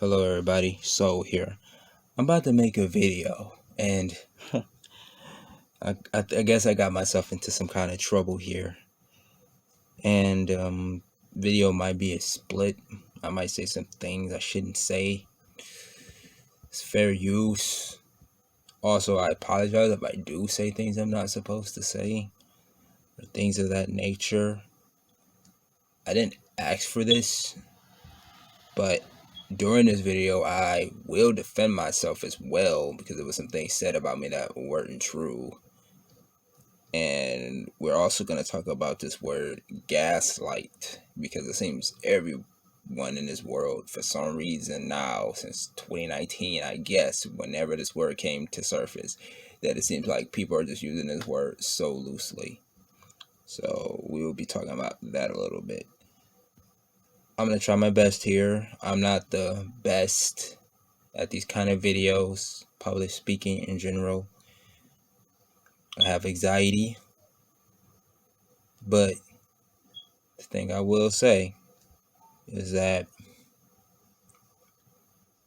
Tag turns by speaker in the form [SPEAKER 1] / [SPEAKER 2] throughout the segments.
[SPEAKER 1] Hello everybody, so here I'm about to make a video and I guess I got myself into some kind of trouble here, and video might be a split. I might say some things I shouldn't say. It's fair use. Also, I apologize if I do say things I'm not supposed to say or things of that nature. I didn't ask for this, but during this video I will defend myself as well because there was some things said about me that weren't true. And we're also going to talk about this word gaslight because it seems everyone in this world, for some reason now, since 2019, I guess, whenever this word came to surface, that it seems like people are just using this word so loosely. So we will be talking about that a little bit. I'm going to try my best here. I'm not the best at these kind of videos, public speaking in general. I have anxiety, but the thing I will say is that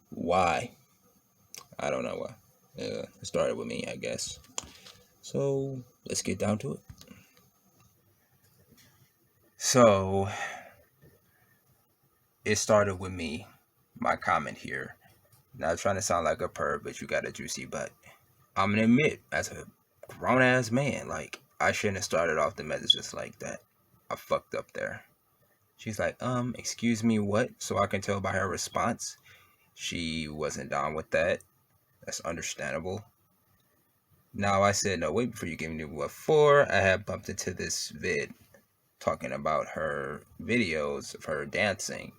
[SPEAKER 1] why? I don't know why. It started with me, I guess. So let's get down to it. So it started with me. My comment here. Not trying to sound like a perv, but you got a juicy butt. I'm gonna admit, as a grown ass man, like I shouldn't have started off the messages like that. I fucked up there. She's like, excuse me, what? So I can tell by her response, she wasn't down with that. That's understandable. Now I said, no, wait, before you gave me what for, I had bumped into this vid talking about her videos of her dancing.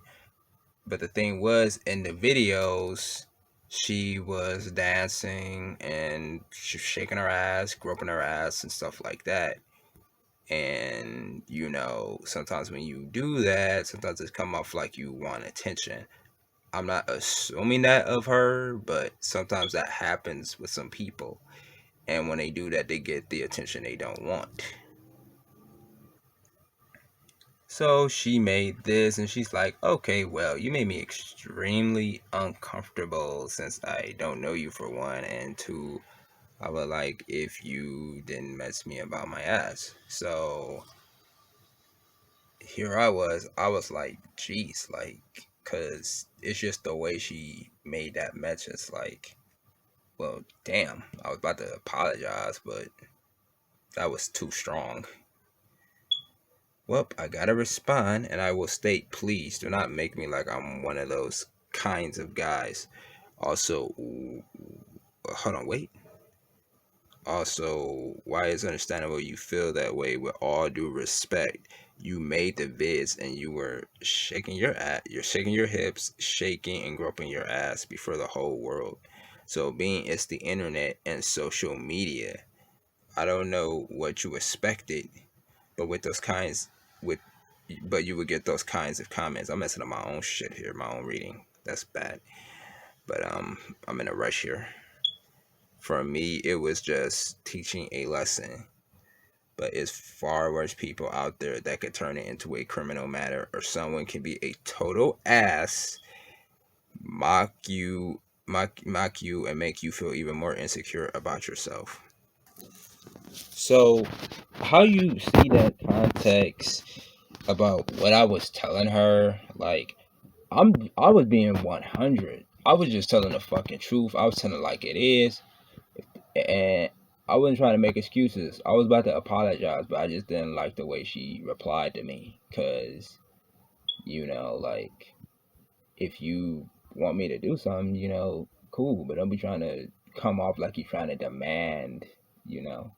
[SPEAKER 1] But the thing was, in the videos, she was dancing and she was shaking her ass, groping her ass, and stuff like that. And, you know, sometimes when you do that, sometimes it come off like you want attention. I'm not assuming that of her, but sometimes that happens with some people. And when they do that, they get the attention they don't want. So she made this, and she's like, okay, well, you made me extremely uncomfortable since I don't know you for one, and two, I would like if you didn't mess me about my ass. So here I was like, geez, like, cause it's just the way she made that mention. It's like, well, damn, I was about to apologize, but that was too strong. Well, I gotta respond, and I will state, please do not make me like I'm one of those kinds of guys. Also, hold on, wait. Also, why is understandable you feel that way? With all due respect, you made the vids and you were shaking your ass, you're shaking your hips, shaking and groping your ass before the whole world. So, being it's the internet and social media, I don't know what you expected, but with those kinds, with but you would get those kinds of comments. I'm messing up my own shit here, my own reading. That's bad. But I'm in a rush here. For me, it was just teaching a lesson. But it's far worse people out there that could turn it into a criminal matter, or someone can be a total ass, mock you, and make you feel even more insecure about yourself. So, how you see that context about what I was telling her, like I was being 100. I was just telling the fucking truth. I was telling it like it is, and I wasn't trying to make excuses. I was about to apologize, but I just didn't like the way she replied to me. Cause you know, like if you want me to do something, you know, cool. But don't be trying to come off like you're trying to demand. You know,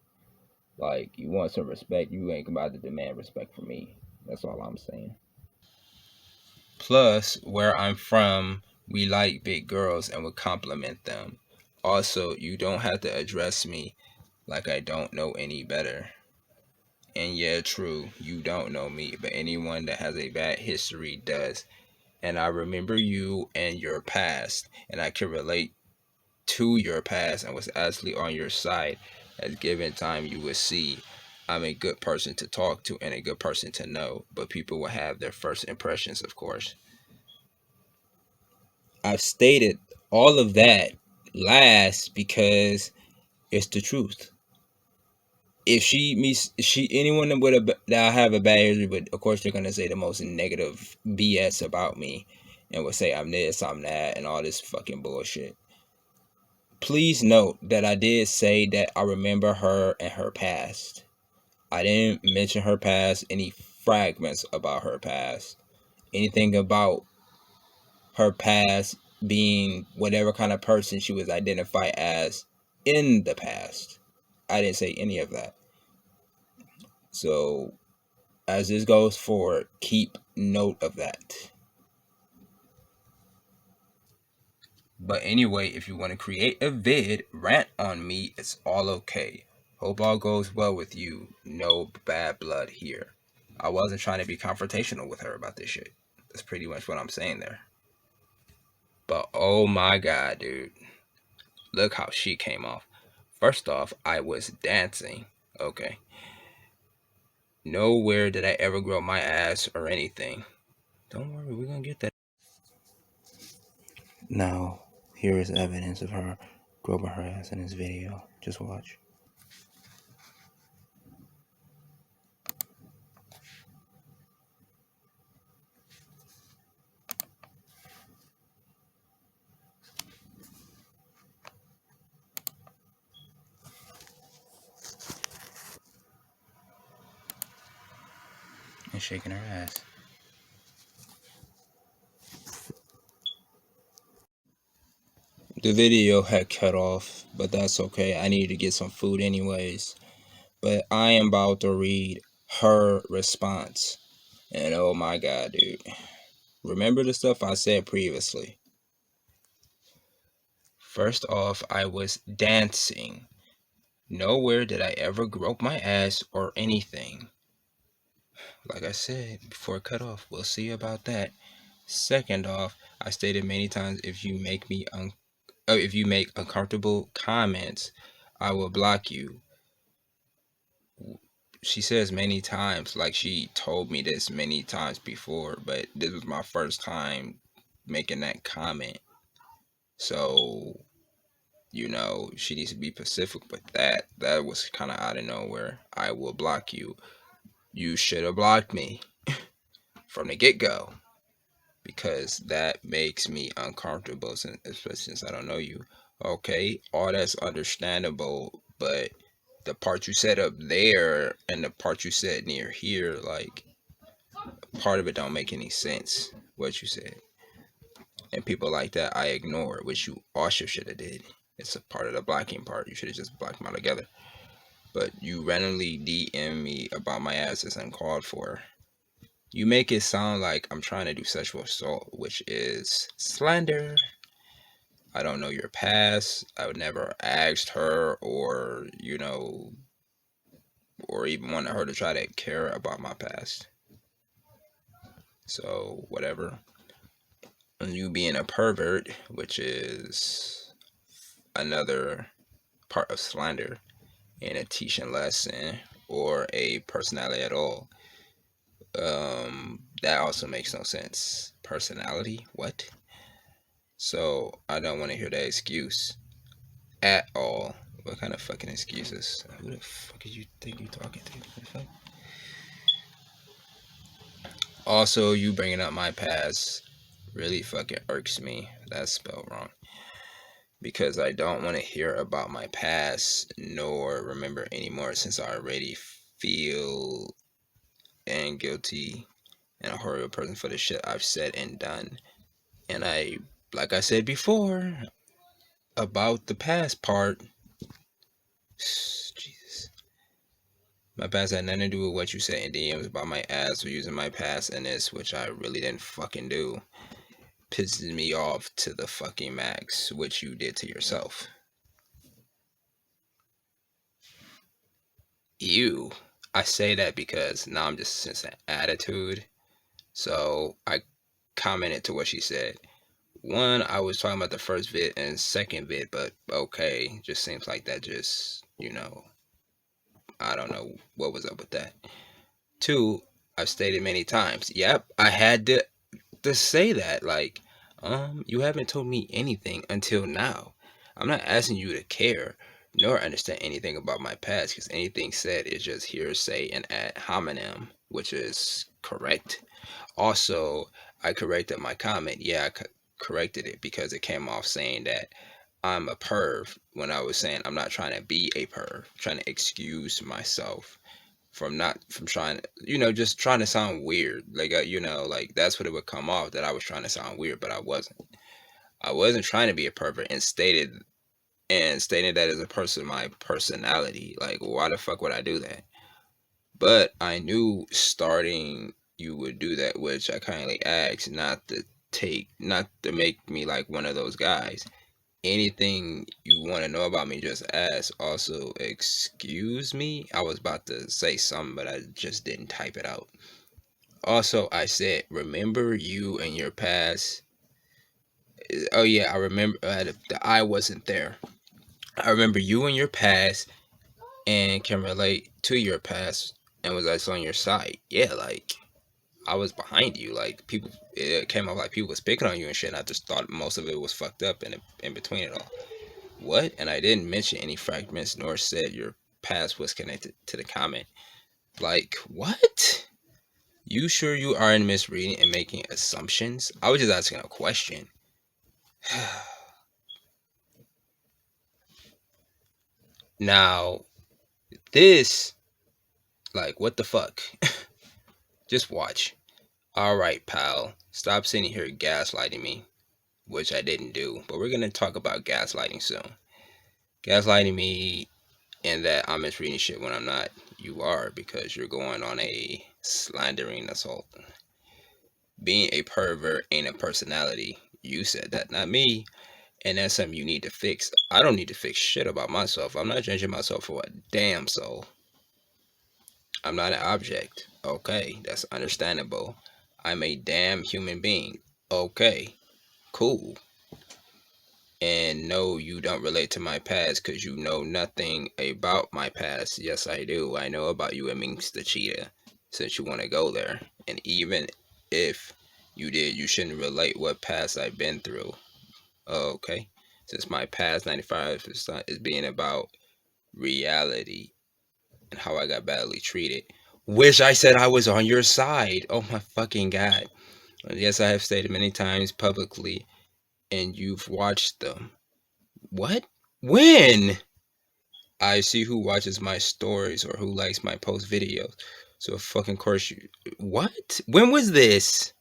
[SPEAKER 1] like you want some respect. You ain't about to demand respect from me. That's all I'm saying. Plus, where I'm from, we like big girls and would compliment them. Also, you don't have to address me like I don't know any better. And yeah, true, you don't know me, but anyone that has a bad history does. And I remember you and your past, and I can relate to your past and was actually on your side. At given time, you will see I'm a good person to talk to and a good person to know, but people will have their first impressions, of course. I've stated all of that last because it's the truth. If she meets anyone with that I have a bad history, but of course they're gonna say the most negative BS about me, and will say I'm this, I'm that, and all this fucking bullshit. Please note that I did say that I remember her and her past. I didn't mention her past, any fragments about her past, anything about her past being whatever kind of person she was identified as in the past. I didn't say any of that. So, as this goes forward, keep note of that. But anyway, if you want to create a vid, rant on me, it's all okay. Hope all goes well with you. No bad blood here. I wasn't trying to be confrontational with her about this shit. That's pretty much what I'm saying there. But oh my god, dude. Look how she came off. First off, I was dancing. Okay. Nowhere did I ever grow my ass or anything. Don't worry, we're gonna get that. Now, here is evidence of her groping her ass in this video. Just watch. And shaking her ass. The video had cut off, but that's okay. I needed to get some food anyways. But I am about to read her response. And oh my god, dude. Remember the stuff I said previously. First off, I was dancing. Nowhere did I ever grope my ass or anything. Like I said before it cut off, we'll see about that. Second off, I stated many times if you make me if you make uncomfortable comments, I will block you. She says many times, like she told me this many times before, but this was my first time making that comment. So, you know, she needs to be specific with that. That was kind of out of nowhere. I will block you. You should have blocked me from the get go, because that makes me uncomfortable, especially since I don't know you. Okay, all that's understandable, but the part you said up there and the part you said near here, like, part of it don't make any sense, what you said. And people like that I ignore, which you also should have did. It's a part of the blocking part. You should have just blocked them altogether. But you randomly DM me about my ass is uncalled for. You make it sound like I'm trying to do sexual assault, which is slander. I don't know your past. I would never asked her, or, you know, or even wanted her to try to care about my past. So, whatever. And you being a pervert, which is another part of slander in a teaching lesson or a personality at all. That also makes no sense. Personality? What? So I don't want to hear that excuse at all. What kind of fucking excuses? Who the fuck do you think you talking to? Also, you bringing up my past really fucking irks me. That's spelled wrong. Because I don't want to hear about my past nor remember anymore, since I already feel and guilty and a horrible person for the shit I've said and done. And I, like I said before, about the past part, Jesus. My past had nothing to do with what you said in DMs about my ass or using my past in this, which I really didn't fucking do. Pisses me off to the fucking max, which you did to yourself. You. I say that because now I'm just sensing attitude. So I commented to what she said. One, I was talking about the first vid and second vid, but okay, just seems like that just, you know, I don't know what was up with that. Two, I've stated many times, yep, I had to say that, like, You haven't told me anything until now. I'm not asking you to care nor understand anything about my past because anything said is just hearsay and ad hominem, which is correct. Also, I corrected my comment. Yeah, corrected it because it came off saying that I'm a perv when I was saying I'm not trying to be a perv, trying to excuse myself from not from trying to, just trying to sound weird. Like like that's what it would come off that I was trying to sound weird, but I wasn't. I wasn't trying to be a pervert and stated that as a person my personality. Like why the fuck would I do that? But I knew starting you would do that, which I kindly asked not to make me like one of those guys. Anything you want to know about me, just ask. Also, excuse me. I was about to say something, but I just didn't type it out. Also, I said, remember you and your past. Oh, yeah, I remember the I wasn't there. I remember you and your past and can relate to your past and was also on your side. Yeah, like, I was behind you. Like, people, it came off like people was picking on you and shit. And I just thought most of it was fucked up in between it all. What? And I didn't mention any fragments nor said your past was connected to the comment. Like, what? You sure you aren't misreading and making assumptions? I was just asking a question. Now, this, like, what the fuck? Just watch. Alright, pal. Stop sitting here gaslighting me, which I didn't do. But we're gonna talk about gaslighting soon. Gaslighting me and that I'm misreading shit when I'm not. You are because you're going on a slandering assault. Being a pervert ain't a personality. You said that, not me. And that's something you need to fix. I don't need to fix shit about myself. I'm not judging myself for a damn soul. I'm not an object. Okay, that's understandable. I'm a damn human being. Okay, cool. And no, you don't relate to my past because you know nothing about my past. Yes, I do. I know about you and Minx the cheetah since you want to go there. And even if you did, you shouldn't relate what past I've been through. Okay? Since my past 95% is being about reality and how I got badly treated. Wish I said I was on your side. Oh my fucking god. Yes, I have stated many times publicly, and you've watched them. What? When? I see who watches my stories or who likes my post videos. So of fucking course you. What? When was this?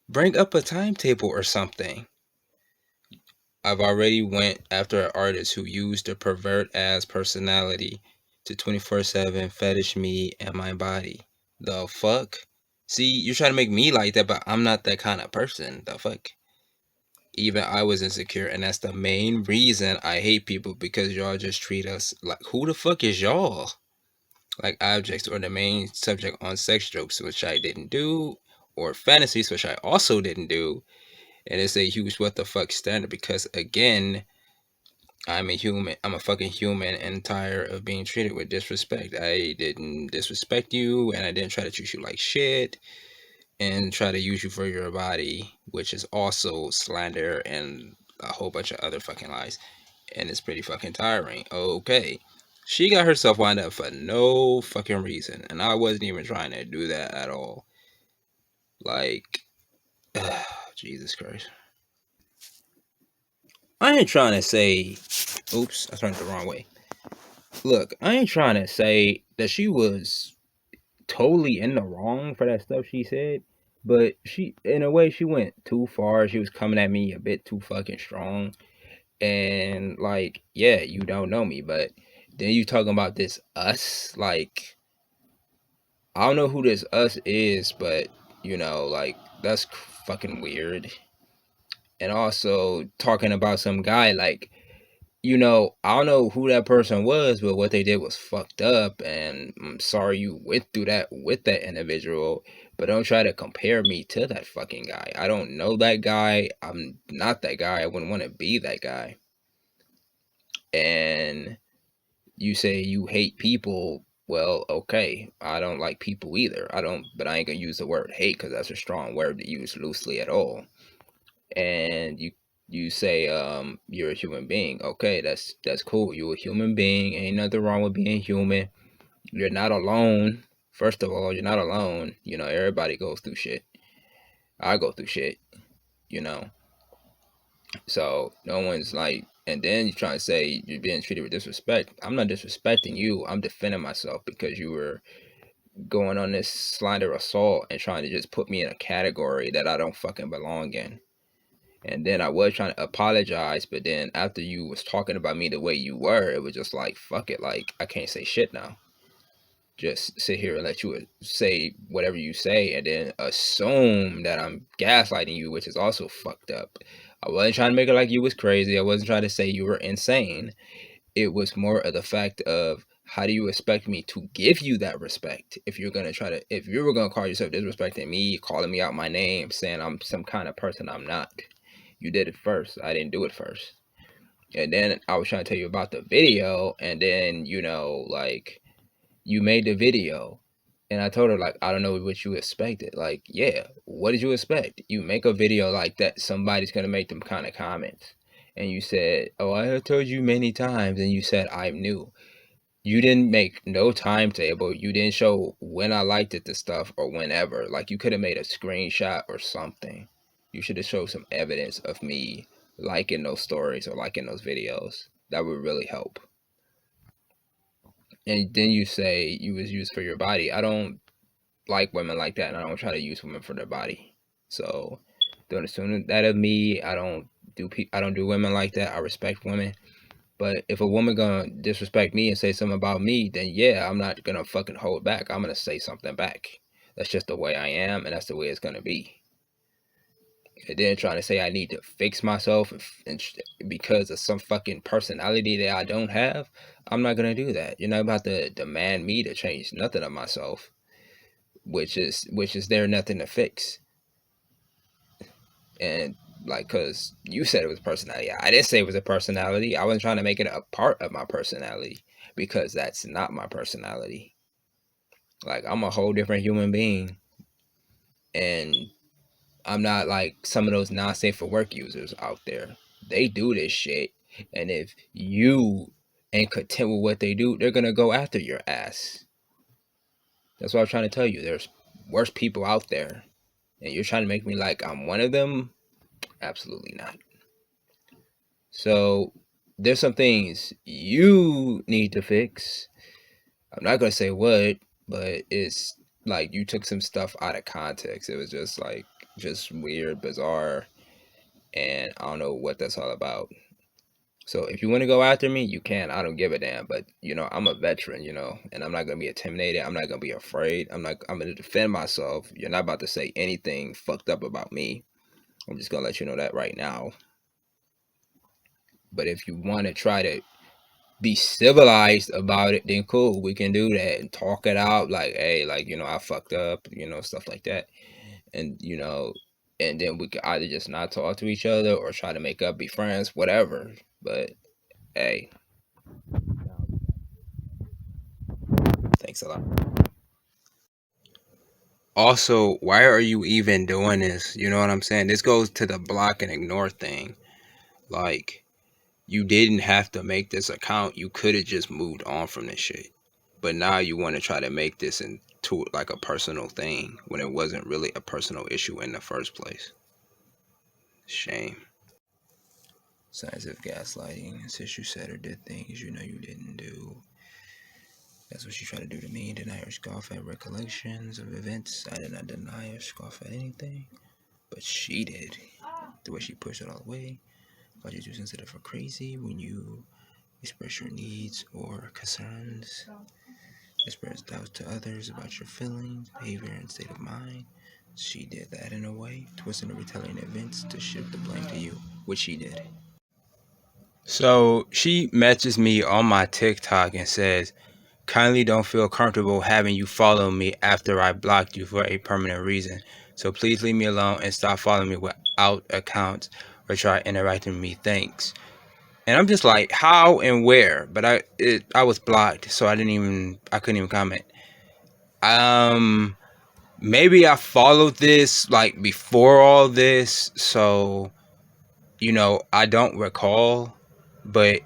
[SPEAKER 1] Bring up a timetable or something. I've already went after an artist who used a pervert ass personality to 24/7 fetish me and my body. The fuck? See, you're trying to make me like that, but I'm not that kind of person. The fuck? Even I was insecure, and that's the main reason I hate people because y'all just treat us like who the fuck is y'all? Like objects or the main subject on sex jokes, which I didn't do, or fantasies, which I also didn't do. And it's a huge what the fuck standard because again, I'm a human. I'm a fucking human and tired of being treated with disrespect. I didn't disrespect you, and I didn't try to treat you like shit and try to use you for your body, which is also slander and a whole bunch of other fucking lies. And it's pretty fucking tiring. Okay. She got herself wound up for no fucking reason. And I wasn't even trying to do that at all. Like, Jesus Christ. I ain't trying to say, oops, I turned it the wrong way. Look, I ain't trying to say that she was totally in the wrong for that stuff she said, but she, in a way, she went too far. She was coming at me a bit too fucking strong, and like, yeah, you don't know me, but then you talking about this us, like, I don't know who this us is, but like that's fucking weird. And also talking about some guy like I don't know who that person was, but what they did was fucked up, and I'm sorry you went through that with that individual, but don't try to compare me to that fucking guy. I don't know that guy. I'm not that guy. I wouldn't want to be that guy. And you say you hate people. Well, okay. I don't like people either. But I ain't gonna use the word hate because that's a strong word to use loosely at all. and you say you're a human being. Okay, that's cool. You're a human being. Ain't nothing wrong with being human. You're not alone. First of all, you're not alone. You know, everybody goes through shit. I go through shit, you know. So no one's like, and then you're trying to say you're being treated with disrespect. I'm not disrespecting you. I'm defending myself because you were going on this slander assault and trying to just put me in a category that I don't fucking belong in. And then I was trying to apologize, but then after you was talking about me the way you were, it was just like, fuck it, like I can't say shit now. Just sit here and let you say whatever you say and then assume that I'm gaslighting you, which is also fucked up. I wasn't trying to make it like you was crazy. I wasn't trying to say you were insane. It was more of the fact of how do you expect me to give you that respect if you're gonna try to if you were gonna call yourself disrespecting me, calling me out my name, saying I'm some kind of person I'm not. You did it first. I didn't do it first. And then I was trying to tell you about the video, and then like you made the video, and I told her like I don't know what you expected. Like, yeah, what did you expect? You make a video like that, somebody's gonna make them kind of comments, and you said, "Oh, I have told you many times," and you said I'm new. You didn't make no timetable. You didn't show when I liked it, the stuff, or whenever. Like, you could have made a screenshot or something. You should have showed some evidence of me liking those stories or liking those videos. That would really help. And then you say you was used for your body. I don't like women like that, and I don't try to use women for their body. So don't assume that of me. I don't do women like that. I respect women. But if a woman gonna disrespect me and say something about me, then yeah, I'm not gonna fucking hold back. I'm gonna say something back. That's just the way I am, and that's the way it's gonna be. And then trying to say I need to fix myself because of some fucking personality that I don't have, I'm not gonna do that. You're not about to demand me to change nothing of myself, which is there nothing to fix. And like, cause you said it was personality. I didn't say it was a personality. I wasn't trying to make it a part of my personality because that's not my personality. Like, I'm a whole different human being, and I'm not like some of those not safe for work users out there. They do this shit, and if you ain't content with what they do, they're gonna go after your ass. That's what I'm trying to tell you. There's worse people out there, and you're trying to make me like I'm one of them. Absolutely not. So there's some things you need to fix. I'm not gonna say what, but it's like you took some stuff out of context. It was just like just weird, bizarre, and I don't know what that's all about. So if you want to go after me, you can. I don't give a damn. But I'm a veteran, and I'm not gonna be intimidated. I'm not gonna be afraid. I'm gonna defend myself. You're not about to say anything fucked up about me. I'm just gonna let you know that right now. But if you want to try to be civilized about it, then cool, we can do that and talk it out. Like, hey, like I fucked up, stuff like that, and and then we could either just not talk to each other or try to make up, be friends, whatever. But hey, thanks a lot. Also, why are you even doing this? You know what I'm saying? This goes to the block and ignore thing. Like, you didn't have to make this account. You could have just moved on from this shit. But now you want to try to make this into like a personal thing when it wasn't really a personal issue in the first place. Shame. Signs of gaslighting. Since you said or did things you know you didn't do. That's what she tried to do to me. Deny or scoff at recollections of events. I did not deny or scoff at anything. But she did. The way she pushed it all away. Thought you're too sensitive or crazy when you express your needs or concerns. Express doubts to others about your feelings, behavior, and state of mind. She did that in a way, twisting and retelling events to shift the blame to you, which she did. So she messages me on my TikTok and says, kindly don't feel comfortable having you follow me after I blocked you for a permanent reason. So please leave me alone and stop following me without accounts or try interacting with me. Thanks. And I'm just like, how and where? But I was blocked, so I couldn't even comment. Maybe I followed this like before all this, so I don't recall, but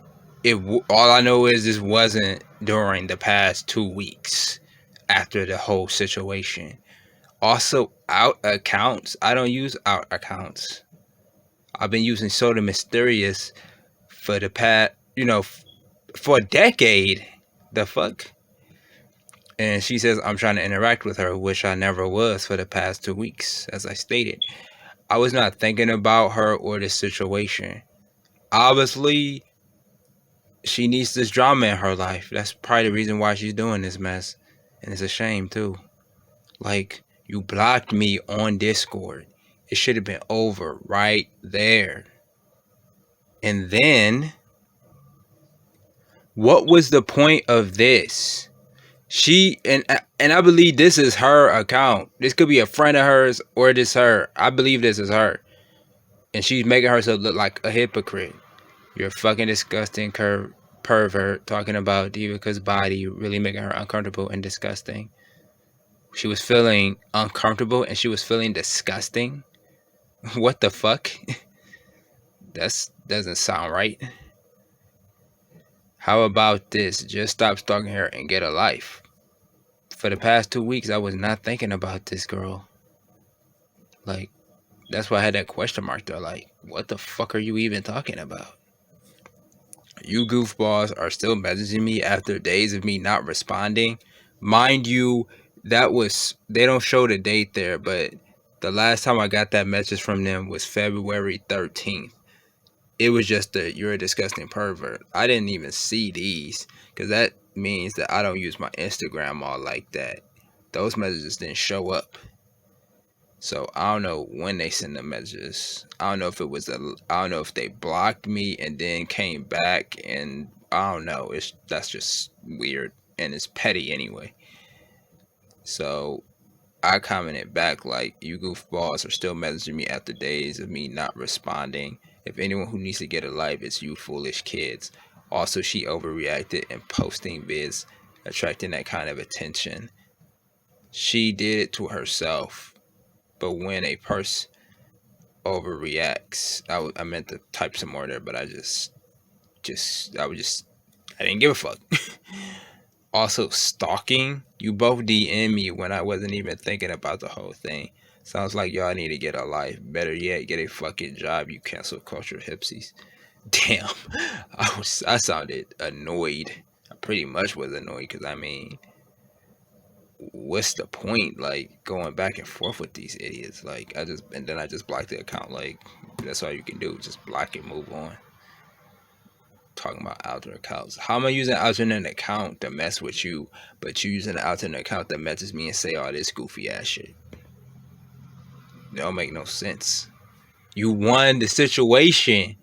[SPEAKER 1] all I know is this wasn't during the past 2 weeks after the whole situation. Also, out accounts. I don't use out accounts. I've been using Soda Mysterious for the past, for a decade. The fuck? And she says I'm trying to interact with her, which I never was for the past 2 weeks, as I stated. I was not thinking about her or the situation. Obviously, she needs this drama in her life. That's probably the reason why she's doing this mess. And it's a shame, too. Like, you blocked me on Discord. It should have been over right there. And then, what was the point of this? She and I believe this is her account. This could be a friend of hers or this her. I believe this is her. And she's making herself look like a hypocrite. You're a fucking disgusting pervert talking about Divika's body, really making her uncomfortable and disgusting. She was feeling uncomfortable and she was feeling disgusting. What the fuck? That doesn't sound right. How about this? Just stop stalking her and get a life. For the past 2 weeks, I was not thinking about this girl. Like, that's why I had that question mark there. Like, what the fuck are you even talking about? You goofballs are still messaging me after days of me not responding. Mind you, they don't show the date there, but the last time I got that message from them was February 13th. It was just you're a disgusting pervert. I didn't even see these because that means that I don't use my Instagram all like that. Those messages didn't show up. So I don't know when they send the messages. I don't know if I don't know if they blocked me and then came back, and I don't know. That's just weird and it's petty anyway. So I commented back like, you goofballs are still messaging me after days of me not responding. If anyone who needs to get a life, it's you foolish kids. Also, she overreacted and posting vids, attracting that kind of attention. She did it to herself. But when a person overreacts, I meant to type some more there, but I didn't give a fuck. Also, stalking. You both DM me when I wasn't even thinking about the whole thing. Sounds like y'all need to get a life. Better yet, get a fucking job, you cancel culture hipsies. Damn, I sounded annoyed. I pretty much was annoyed because what's the point? Like going back and forth with these idiots. Like I just blocked the account. Like that's all you can do. Just block it, move on. Talking about alternate accounts. How am I using an alternate account to mess with you, but you using an alternate account that messages me and say all this goofy ass shit? It don't make no sense. You won the situation.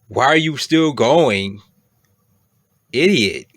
[SPEAKER 1] Why are you still going? Idiot.